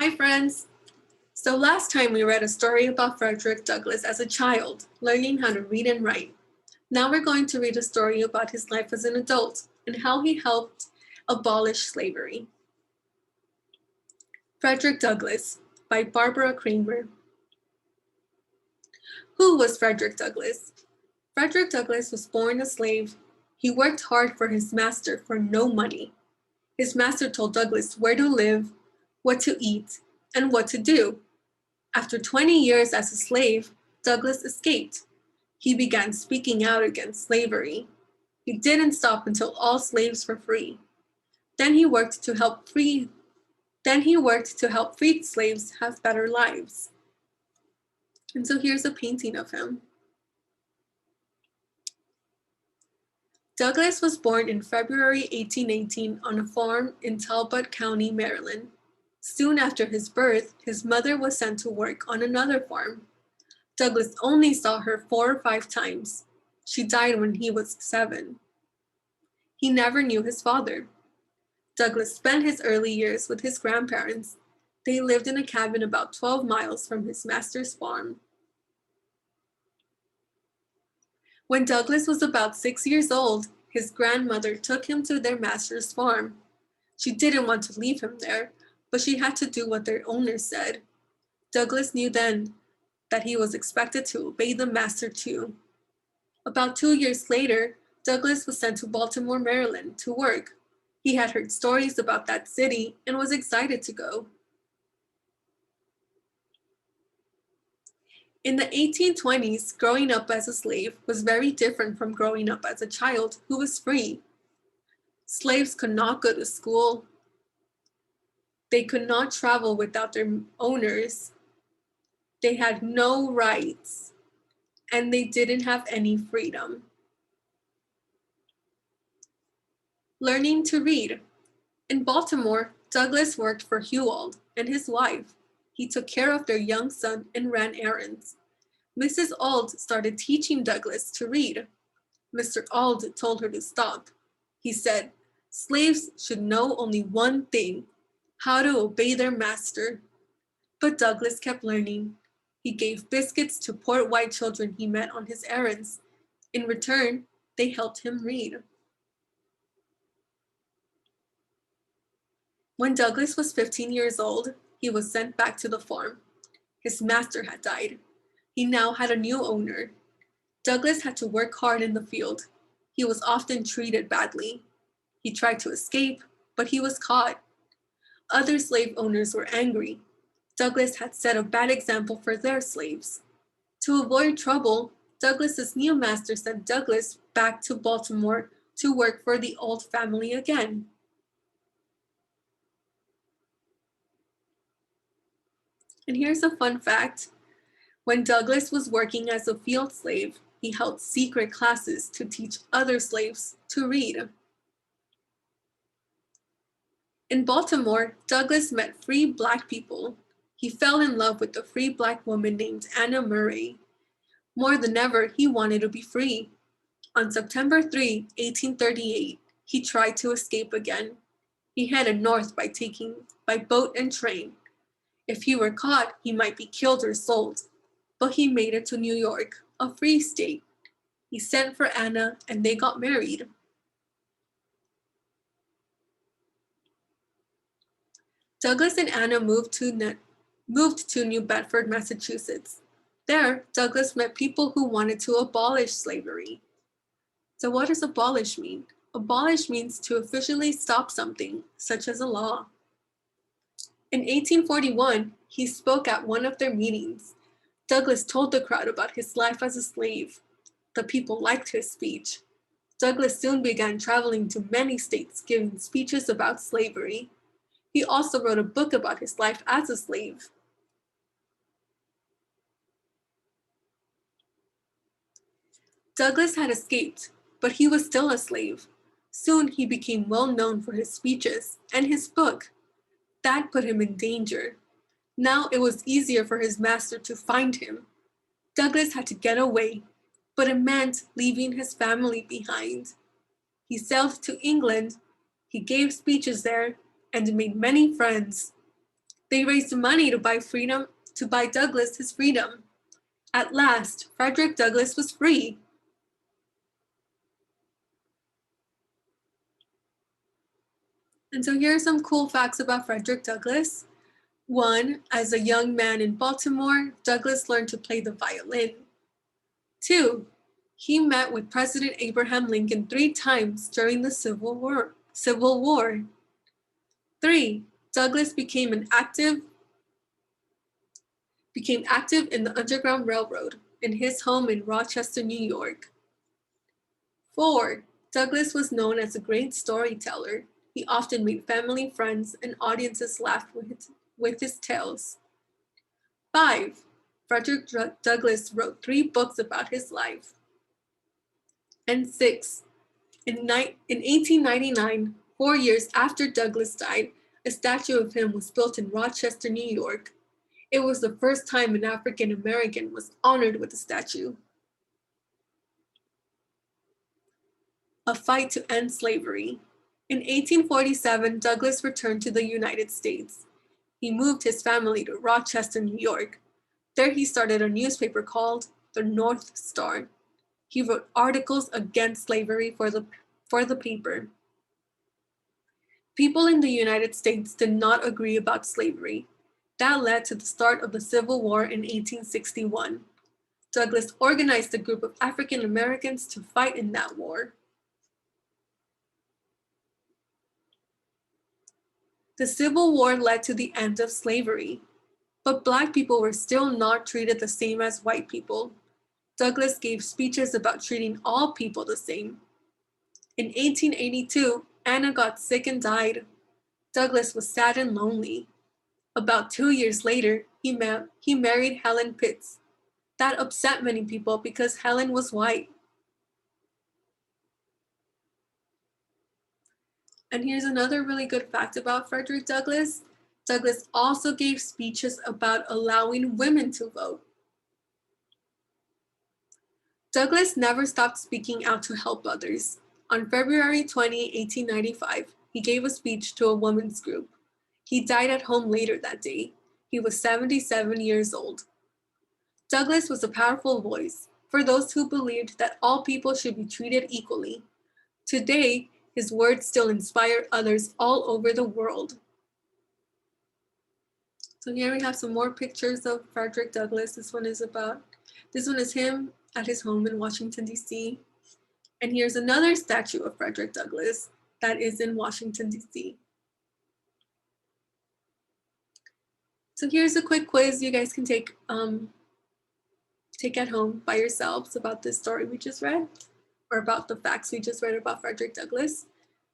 Hi, friends. So last time we read a story about Frederick Douglass as a child, learning how to read and write. Now we're going to read a story about his life as an adult and how he helped abolish slavery. Frederick Douglass by Barbara Kramer. Who was Frederick Douglass? Frederick Douglass was born a slave. He worked hard for his master for no money. His master told Douglass where to live, what to eat, and what to do. After 20 years as a slave, Douglass escaped. He began speaking out against slavery. He didn't stop until all slaves were free. Then he worked to help freed slaves have better lives. And so here's a painting of him. Douglass was born in February 1818 on a farm in Talbot County, Maryland. Soon after his birth, his mother was sent to work on another farm. Douglass only saw her 4 or 5 times. She died when he was 7. He never knew his father. Douglass spent his early years with his grandparents. They lived in a cabin about 12 miles from his master's farm. When Douglass was about 6 years old, his grandmother took him to their master's farm. She didn't want to leave him there, but she had to do what their owner said. Douglass knew then that he was expected to obey the master too. About 2 years later, Douglass was sent to Baltimore, Maryland to work. He had heard stories about that city and was excited to go. In the 1820s, growing up as a slave was very different from growing up as a child who was free. Slaves could not go to school. They could not travel without their owners. They had no rights, and they didn't have any freedom. Learning to read. In Baltimore, Douglass worked for Hugh Auld and his wife. He took care of their young son and ran errands. Mrs. Auld started teaching Douglass to read. Mr. Auld told her to stop. He said, "Slaves should know only one thing, how to obey their master." But Douglass kept learning. He gave biscuits to poor white children he met on his errands. In return, they helped him read. When Douglass was 15 years old, he was sent back to the farm. His master had died. He now had a new owner. Douglass had to work hard in the field. He was often treated badly. He tried to escape, but he was caught. Other slave owners were angry. Douglass had set a bad example for their slaves. To avoid trouble, Douglass's new master sent Douglass back to Baltimore to work for the Auld family again. And here's a fun fact. When Douglass was working as a field slave, he held secret classes to teach other slaves to read. In Baltimore, Douglass met free Black people. He fell in love with a free Black woman named Anna Murray. More than ever, he wanted to be free. On September 3, 1838, he tried to escape again. He headed north by boat and train. If he were caught, he might be killed or sold. But he made it to New York, a free state. He sent for Anna and they got married. Douglass and Anna moved to New Bedford, Massachusetts. There, Douglass met people who wanted to abolish slavery. So what does abolish mean? Abolish means to officially stop something, such as a law. In 1841, he spoke at one of their meetings. Douglass told the crowd about his life as a slave. The people liked his speech. Douglass soon began traveling to many states giving speeches about slavery. He also wrote a book about his life as a slave. Douglass had escaped, but he was still a slave. Soon he became well known for his speeches and his book. That put him in danger. Now it was easier for his master to find him. Douglass had to get away, but it meant leaving his family behind. He sailed to England. He gave speeches there and made many friends. They raised money to buy Douglass his freedom. At last, Frederick Douglass was free. And so here are some cool facts about Frederick Douglass. 1. As a young man in Baltimore, Douglass learned to play the violin. 2. He met with President Abraham Lincoln 3 times during the Civil War. 3. Douglass became active in the Underground Railroad in his home in Rochester, New York. 4. Douglass was known as a great storyteller. He often made family, friends, and audiences laugh with his tales. 5. Frederick Douglass wrote 3 books about his life. And 6. In 1899, 4 years after Douglass died, a statue of him was built in Rochester, New York. It was the first time an African American was honored with a statue. A fight to end slavery. In 1847, Douglass returned to the United States. He moved his family to Rochester, New York. There he started a newspaper called the North Star. He wrote articles against slavery for the paper. People in the United States did not agree about slavery. That led to the start of the Civil War in 1861. Douglass organized a group of African Americans to fight in that war. The Civil War led to the end of slavery, but Black people were still not treated the same as white people. Douglass gave speeches about treating all people the same. In 1882, Anna got sick and died. Douglass was sad and lonely. About 2 years later, he married Helen Pitts. That upset many people because Helen was white. And here's another really good fact about Frederick Douglass. Douglass also gave speeches about allowing women to vote. Douglass never stopped speaking out to help others. On February 20, 1895, he gave a speech to a women's group. He died at home later that day. He was 77 years old. Douglass was a powerful voice for those who believed that all people should be treated equally. Today, his words still inspire others all over the world. So here we have some more pictures of Frederick Douglass. This one is him at his home in Washington, D.C. And here's another statue of Frederick Douglass that is in Washington, D.C. So here's a quick quiz you guys can take at home by yourselves about this story we just read, or about the facts we just read about Frederick Douglass.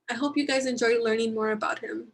I hope you guys enjoyed learning more about him.